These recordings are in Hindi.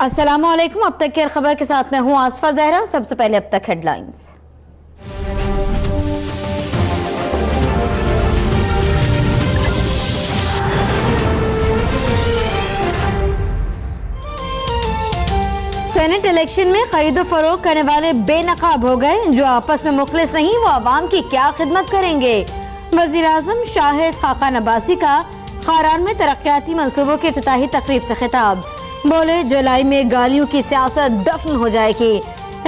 अस्सलामुअलैकुम। अब तक की खबर के साथ मैं हूं आसफा जहरा। सबसे पहले अब तक हेडलाइंस। सेनेट इलेक्शन में खरीदो फरोख्त करने वाले बेनकाब हो गए। जो आपस में मुखलिस नहीं वो आवाम की क्या खिदमत करेंगे। वजीर आजम शाहिद खाकान अब्बासी का खारान में तरक्याती मंसूबों की इफ्तिताही तकरीब से खिताब। बोले जुलाई में गालियों की सियासत दफन हो जाएगी।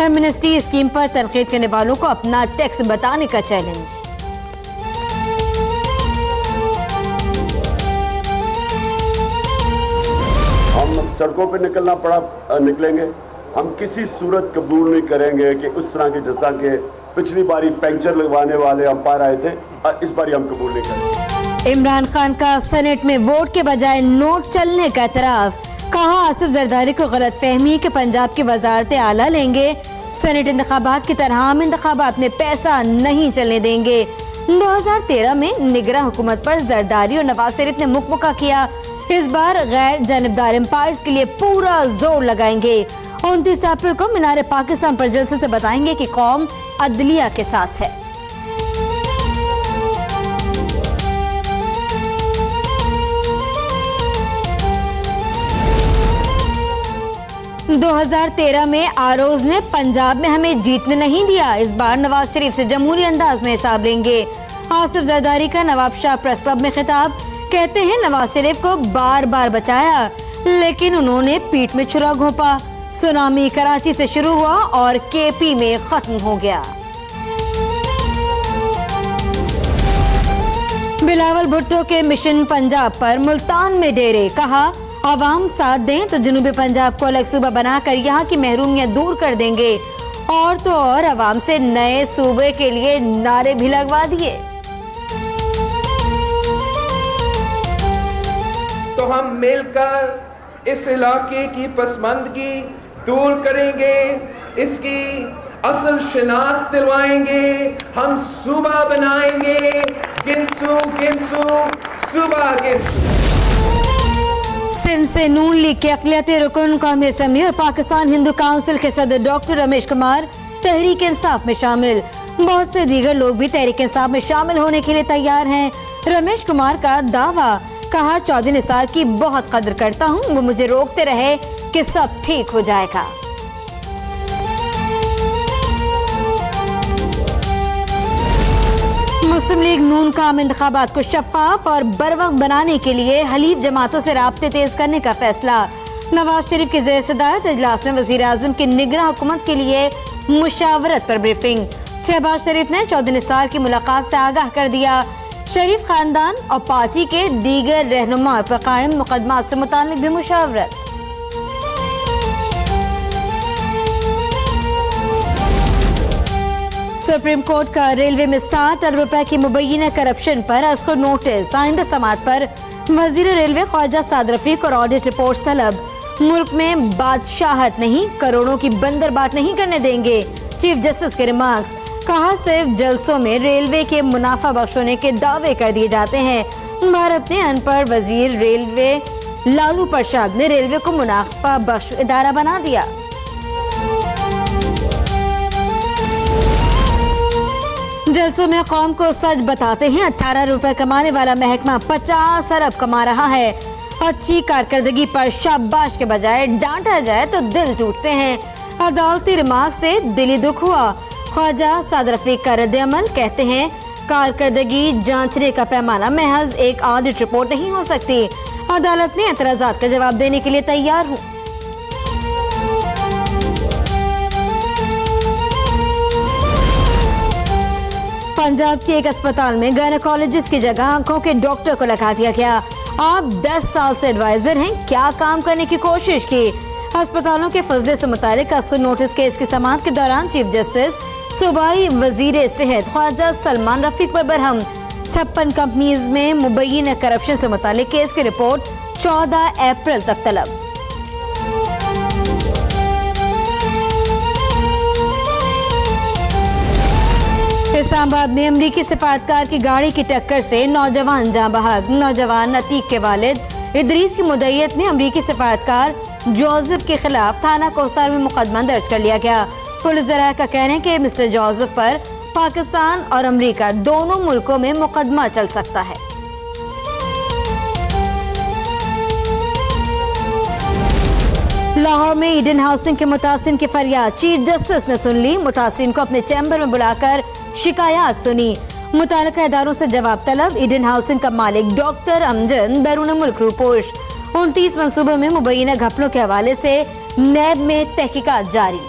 एमनेस्टी स्कीम पर तनकीद करने वालों को अपना टैक्स बताने का चैलेंज। हम सड़कों पे निकलेंगे। हम किसी सूरत कबूल नहीं करेंगे कि उस तरह की जिस तरह के पिछली बारी पंक्चर लगवाने वाले अंपायर आए थे, इस बारी हम कबूल नहीं करेंगे। इमरान खान का सेनेट में वोट के बजाय नोट चलने का एतराफ। कहा आसिफ जरदारी को गलतफहमी कि पंजाब की वजारत आला लेंगे। सेनेट इंतखाबात की तरह आम इंतखाबात में पैसा नहीं चलने देंगे। 2013 में निगरान हुकूमत पर जरदारी और नवाज शरीफ ने मुकमुका किया। इस बार गैर जानिबदार एम्पायर्स के लिए पूरा जोर लगाएंगे। 29 अप्रैल को मीनार पाकिस्तान पर जलसे से बताएंगे कि कौम अदलिया के साथ है। – 2013 में आरोज ने पंजाब में हमें जीतने नहीं दिया। इस बार नवाज शरीफ से जमहूरी अंदाज में हिसाब लेंगे। आसिफ जरदारी का नवाब शाह प्रेस क्लब में खिताब। कहते हैं नवाज शरीफ को बार बार बचाया लेकिन उन्होंने पीठ में छुरा घोंपा। सुनामी कराची से शुरू हुआ और केपी में खत्म हो गया। बिलावल भुट्टो के मिशन पंजाब पर मुल्तान में डेरे। कहा आवाम साथ दें तो जनूबी पंजाब को अलग सूबा बनाकर यहाँ की महरूमियत दूर कर देंगे। और तो और आवाम से नए सूबे के लिए नारे भी लगवा दिए। तो हम मिलकर इस इलाके की पसमानदगी दूर करेंगे, इसकी असल शिनाख्त दिलवाएंगे। हम सूबा बनाएंगे, गिनसू गिनसू सूबा गिनसू। सिंध से नून लीग के अक़लियती रुकन कौमी असम्बली और पाकिस्तान हिंदू काउंसिल के सदर डॉक्टर रमेश कुमार तहरीक इंसाफ में शामिल। बहुत से दीगर लोग भी तहरीक इंसाफ में शामिल होने के लिए तैयार हैं। रमेश कुमार का दावा। कहा चौधरी निसार की बहुत कदर करता हूँ, वो मुझे रोकते रहे कि सब ठीक हो जाएगा। मुस्लिम लीग नून का आम इंतखाबात को शफाफ और बरवक्त बनाने के लिए हलीफ जमातों से राब्ते तेज करने का फैसला। नवाज शरीफ की ज़ेर सदारत इजलास में वजीर आजम की निगरान हुकूमत के लिए मुशावरत पर ब्रीफिंग। शहबाज शरीफ ने चौधरी निसार की मुलाकात से आगाह कर दिया। शरीफ खानदान और पार्टी के दीगर रहनुमा पर कायम मुकदमा से मुताल्लिक भी मुशावरत। सुप्रीम कोर्ट का रेलवे में 60 अरब रुपए की मुबैना करप्शन पर असको नोटिस। आइंदा समात पर वजीर रेलवे ख्वाजा साद रफीक और ऑडिट रिपोर्ट तलब। मुल्क में बादशाहत नहीं, करोड़ों की बंदरबाट नहीं करने देंगे। चीफ जस्टिस के रिमार्क्स। कहा सिर्फ जलसों में रेलवे के मुनाफा बख्शों के दावे कर दिए जाते हैं। भारत ने अनपढ़ वजीर रेलवे लालू प्रसाद ने रेलवे को मुनाफा बख्श इदारा बना दिया। जलसों में कौम को सच बताते हैं। 18 रुपए कमाने वाला महकमा 50 अरब कमा रहा है। अच्छी कारकर्दगी पर शाबाश के बजाय डांटा जाए तो दिल टूटते हैं। अदालती रिमार्क से दिली दुख हुआ। ख्वाजा साद रफीक का रद्द-ए-अमल। कहते हैं कारकर्दगी जांचने का पैमाना महज एक ऑडिट रिपोर्ट नहीं हो सकती। अदालत में एतराजात का जवाब देने के लिए तैयार हूँ। पंजाब के एक अस्पताल में गायनेकोलॉजिस्ट की जगह आंखों के डॉक्टर को लगा दिया गया। आप 10 साल से एडवाइजर हैं, क्या काम करने की कोशिश की। अस्पतालों के फजले से मुतालिक असको नोटिस केस की समाअत के दौरान चीफ जस्टिस सूबाई वजीर सेहत ख्वाजा सलमान रफीक पर बरहम। 56 कंपनीज में मुबैना करप्शन से मुतालिक केस की रिपोर्ट 14 अप्रैल तक तलब। इस्लामाबाद में अमरीकी सिफारतकार की गाड़ी की टक्कर से नौजवान जाँ बहक। नौजवान अतीक के वालिद इदरीस की मुद्दईयत में अमरीकी सिफारतकार जोसेफ के खिलाफ थाना कोस्तार में मुकदमा दर्ज कर लिया गया। पुलिस जराये का कहना है कि मिस्टर जोसेफ पर पाकिस्तान और अमेरिका दोनों मुल्कों में मुकदमा चल सकता है। लाहौर में ईडन हाउसिंग के मुतासिन की फरियाद चीफ जस्टिस ने सुन ली। मुतासिन को अपने चैम्बर में बुलाकर शिकायत सुनी। मुताल्लिका इदारों से जवाब तलब। ईडन हाउसिंग का मालिक डॉक्टर अमजद बैरून मुल्क रूपोश। 29 मंसूबों में मुबैना घपलों के हवाले से नैब में तहकीकात जारी।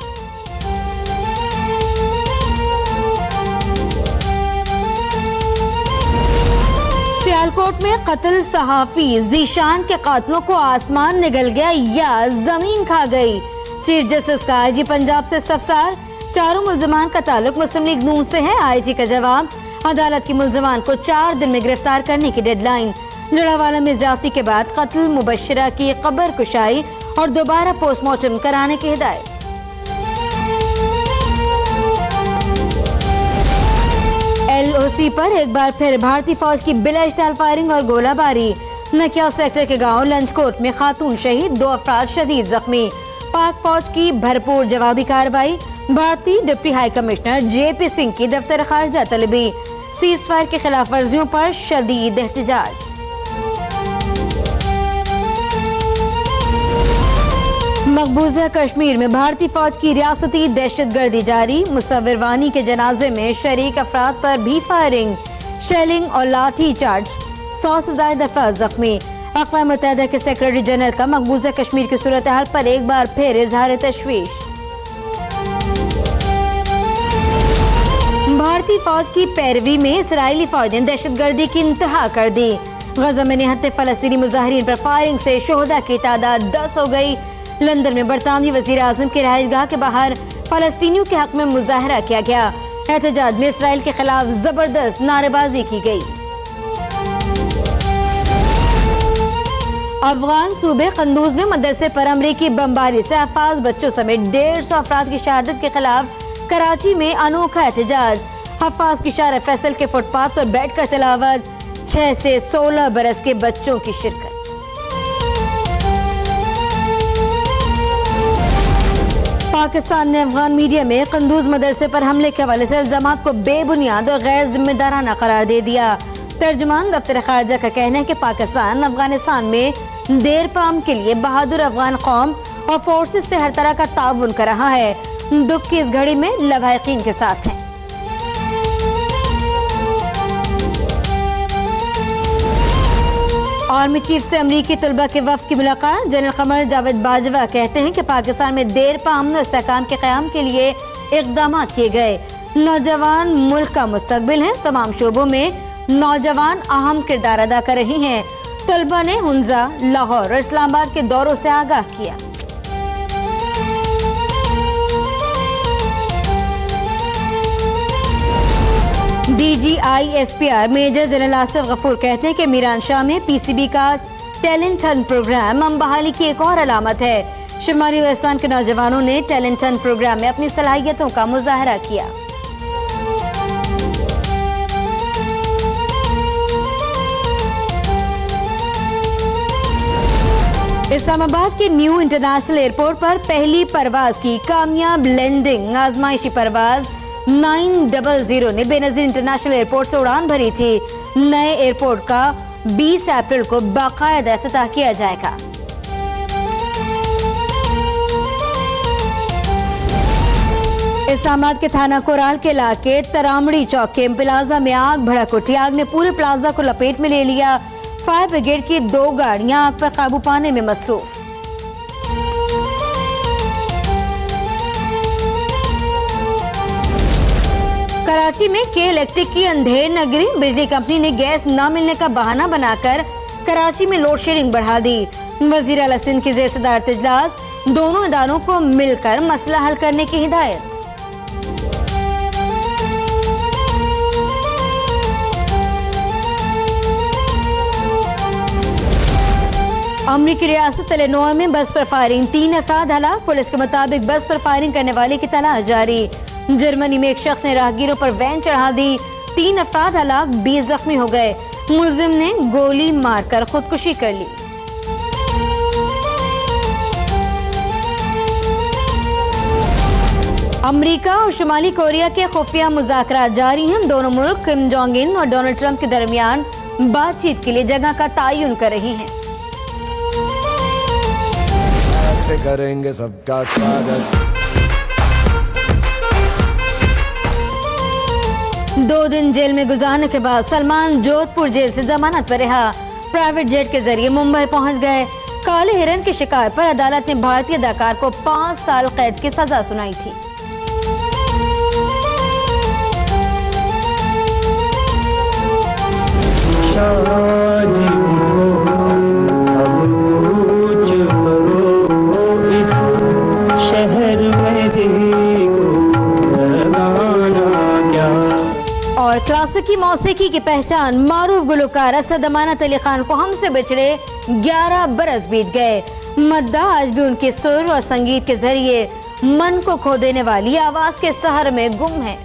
सियालकोट में कत्ल सहाफी जीशान के कातलों को आसमान निगल गया या जमीन खा गई। चीफ जस्टिस का आईजी पंजाब से इस्तफसार। चारों मुल्जमान का ताल्लुक मुस्लिम लीग नून से है। आईजी का जवाब, अदालत की मुल्जमान को 4 दिन में गिरफ्तार करने की डेडलाइन। जड़ावाला में ज्यादती के बाद कत्ल मुबश्शिरा की कब्र कुशाई और दोबारा पोस्टमार्टम कराने की हिदायत। LOC पर एक बार फिर भारतीय फौज की बिला इश्ताल फायरिंग और गोलाबारी। नकियाल सेक्टर के गांव लंचकोट में खातून शहीद, 2 अफराद शदीद जख्मी। पाक फौज की भरपूर जवाबी कार्रवाई। भारतीय deputy high commissioner JP Singh की दफ्तर खारजा तलबी। सीज फायर की खिलाफ वर्जियों पर शदीद एहतजाज। मकबूजा कश्मीर में भारतीय फौज की रियासती दहशतगर्दी जारी। मुसव्विर वानी के जनाजे में शरीक अफराद पर भी फायरिंग, शेलिंग और लाठी चार्ज। 100 से ज्यादा अफराद जख्मी। अक़वाम मुत्तहिदा के सेक्रेटरी जनरल का मकबूजा कश्मीर की सूरत हाल पर एक बार फिर इजहार तशवीश। भारतीय फौज की पैरवी में इसराइली फौज ने दहशतगर्दी की इंतहा कर दी। गजा में निहत्ते फलस्तीनी मुजाहिरीन पर फायरिंग से शोहदा की तादाद 10 हो गई। लंदन में बरतानवी वजीर आजम की रहायशगाह के बाहर फलस्तीनियों के हक में मुजाहरा किया गया। एहतजाज में इसराइल के खिलाफ जबरदस्त नारेबाजी की गई। अफगान सूबे कंदूज में मदरसे पर अमरीकी बमबारी से हफाज बच्चों समेत 150 अफराद की शहादत के खिलाफ कराची में अनोखा एहतजाज। हफाज की शारा फैसल के फुटपाथ पर बैठकर तिलावत। 6 से 16 बरस के बच्चों की शिरकत। पाकिस्तान ने अफगान मीडिया में कंदूज मदरसे पर हमले के हवाले से इल्जामात को बेबुनियाद और गैर जिम्मेदाराना करार दे दिया। तर्जुमान दफ्तर खारजा का कहना है कि पाकिस्तान अफगानिस्तान में देर पाम के लिए बहादुर अफगान कौम और फोर्सेस से हर तरह का ताउन कर रहा है। दुख की इस घड़ी में लवाहिकीन के साथ हैं। आर्मी चीफ से अमरीकी तलबा के वफ्द की मुलाकात। जनरल कमर जावेद बाजवा कहते हैं कि पाकिस्तान में देर पा अमन और इस्तेहकाम के क़याम के लिए इक़दाम किए गए। नौजवान मुल्क का मुस्तकबिल हैं। तमाम शोबों में नौजवान अहम किरदार अदा कर रही हैं। तलबा ने हुंजा, लाहौर और इस्लामाबाद के दौरों से आगाह किया। DGI-SPR major general Asif Ghafoor कहते हैं कि मीरान शाह में PCB का टैलेंट हंट प्रोग्राम हम बहाली की एक और अलामत है। शुमाली वजिस्तान के नौजवानों ने टैलेंट हंट प्रोग्राम में अपनी सलाहियतों का मुजाहरा किया। इस्लामाबाद के न्यू इंटरनेशनल एयरपोर्ट पर पहली परवाज की कामयाब लैंडिंग। आजमाइशी परवाज 900 ने बेनजीर इंटरनेशनल एयरपोर्ट से उड़ान भरी थी। नए एयरपोर्ट का 20 अप्रैल को बाकायदा इफ्तिताह किया जाएगा। इस्लामाबाद के थाना कोराल के इलाके तरामड़ी चौक के प्लाजा में आग भड़क उठी। आग ने पूरे प्लाजा को लपेट में ले लिया। फायर ब्रिगेड की 2 गाड़ियां आग पर काबू पाने में मसरूफ। कराची में के इलेक्ट्रिक की अंधेर नगरी। बिजली कंपनी ने गैस न मिलने का बहाना बनाकर कराची में लोड शेडिंग बढ़ा दी। वजीर आला सिंध की ज़ेर सदारत इजलास। दोनों इदारों को मिलकर मसला हल करने की हिदायत। अमरीकी रियासत इलिनॉय में बस पर फायरिंग, 3 अफराद हलाक। पुलिस के मुताबिक बस पर फायरिंग करने वाले की तलाश जारी। जर्मनी में एक शख्स ने राहगीरों पर वैन चढ़ा दी, 3 अफराद हलाक, 20 जख्मी हो गए। मुलजिम ने गोली मारकर खुदकुशी कर ली। अमेरिका और शुमाली कोरिया के खुफिया मुज़ाकरात जारी हैं। दोनों मुल्क किम जोंग इन और डोनाल्ड ट्रंप के दरमियान बातचीत के लिए जगह का तयन कर रही हैं। करेंगे सबका स्वागत। 2 दिन जेल में गुजारने के बाद सलमान जोधपुर जेल से जमानत पर रिहा। प्राइवेट जेट के जरिए मुंबई पहुंच गए। काले हिरन की शिकार पर अदालत ने भारतीय अदाकार को 5 साल कैद की सजा सुनाई थी। और क्लासिकी मौसीकी की पहचान मारूफ गुलकार असद अमानत अली खान को हमसे बिछड़े 11 बरस बीत गए। मद्दा आज भी उनके सुर और संगीत के जरिए मन को खो देने वाली आवाज के सहर में गुम है।